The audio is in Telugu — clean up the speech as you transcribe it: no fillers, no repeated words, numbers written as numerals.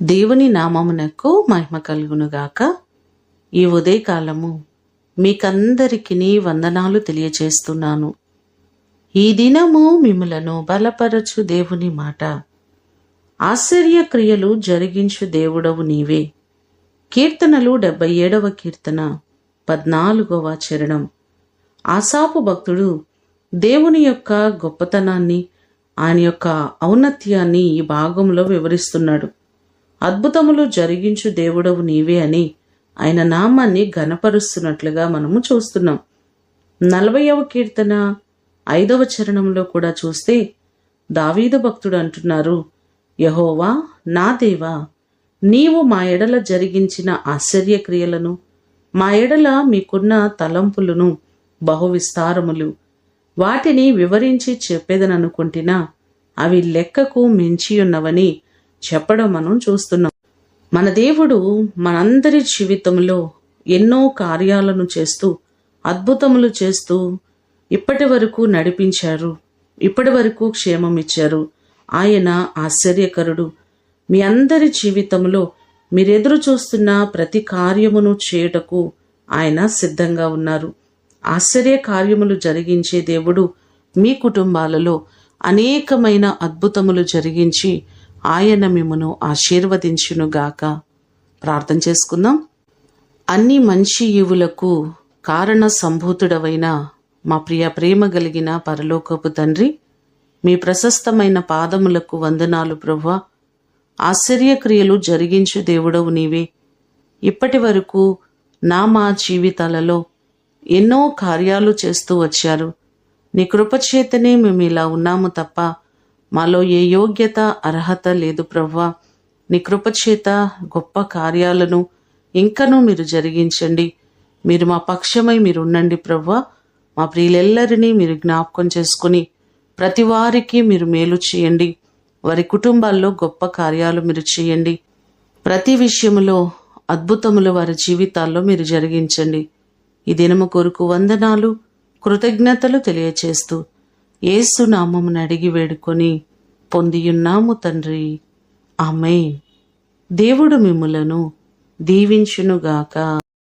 దేవుని నామమునకు మహిమ కలుగునుగాక. ఈ ఉదయకాలము మీకందరికీ వందనాలు తెలియచేస్తున్నాను. ఈ దినము మిమ్ములను బలపరచు దేవుని మాట. ఆశ్చర్య క్రియలు జరిగించు దేవుడవు నీవే. కీర్తనలు 77వ కీర్తన 14వ చరణం. ఆసాపు భక్తుడు దేవుని యొక్క గొప్పతనాన్ని, ఆయన యొక్క ఔన్నత్యాన్ని ఈ భాగంలో వివరిస్తున్నాడు. అద్భుతములు జరిగించు దేవుడవు నీవే అని ఆయన నామాన్ని ఘనపరుస్తున్నట్లుగా మనము చూస్తున్నాం. 40వ కీర్తన 5వ చరణంలో కూడా చూస్తే దావీదు భక్తుడు అంటున్నారు, యెహోవా నా దేవా, నీవు మా ఎడల జరిగించిన ఆశ్చర్య క్రియలను, మా ఎడల మీకున్న తలంపులను బహు విస్తారములు. వాటిని వివరించి చెప్పేదననుకుంటున్నా అవి లెక్కకు మించియున్నవని చెప్పడం మనం చూస్తున్నాం. మన దేవుడు మనందరి జీవితంలో ఎన్నో కార్యాలను చేస్తూ, అద్భుతములు చేస్తూ ఇప్పటి వరకు నడిపించారు, ఇప్పటి వరకు క్షేమం ఇచ్చారు. ఆయన ఆశ్చర్యకరుడు. మీ అందరి జీవితంలో మీరెదురు చూస్తున్న ప్రతి కార్యమును చేయుటకు ఆయన సిద్ధంగా ఉన్నారు. ఆశ్చర్య కార్యములు జరిగించే దేవుడు మీ కుటుంబాలలో అనేకమైన అద్భుతములు జరిగించి ఆయన మిమ్మును ఆశీర్వదించునుగాక. ప్రార్థన చేసుకుందాం. అన్ని మంచి ఈవులకు కారణ సంభూతుడవైన మా ప్రియ ప్రేమ కలిగిన పరలోకపు తండ్రి, మీ ప్రశస్తమైన పాదములకు వందనాలు ప్రభువా. ఆశ్చర్యక్రియలు జరిగించు దేవుడవు నీవే. ఇప్పటి వరకు మా జీవితాలలో ఎన్నో కార్యాలు చేస్తూ వచ్చారు. నీ కృపచేతనే మేము ఇలా ఉన్నాము తప్ప మాలో ఏ యోగ్యత అర్హత లేదు ప్రభువా. నీ కృపచేత గొప్ప కార్యాలను ఇంకనూ మీరు జరిగించండి. మీరు మా పక్షమై మీరు ఉండండి ప్రభువా. మా ప్రియులెల్లరినీ మీరు జ్ఞాపకం చేసుకుని ప్రతి వారికి మీరు మేలు చేయండి. వారి కుటుంబాల్లో గొప్ప కార్యాలు మీరు చేయండి. ప్రతి విషయములో అద్భుతములు వారి జీవితాల్లో మీరు జరిగించండి. ఈ దినము కొరకు వందనాలు, కృతజ్ఞతలు తెలియచేస్తూ యేసు నామమును అడిగి వేడుకొని పొందియున్నాము తండ్రి. ఆమేన్. దేవుడు మిమ్ములను దీవించునుగాక.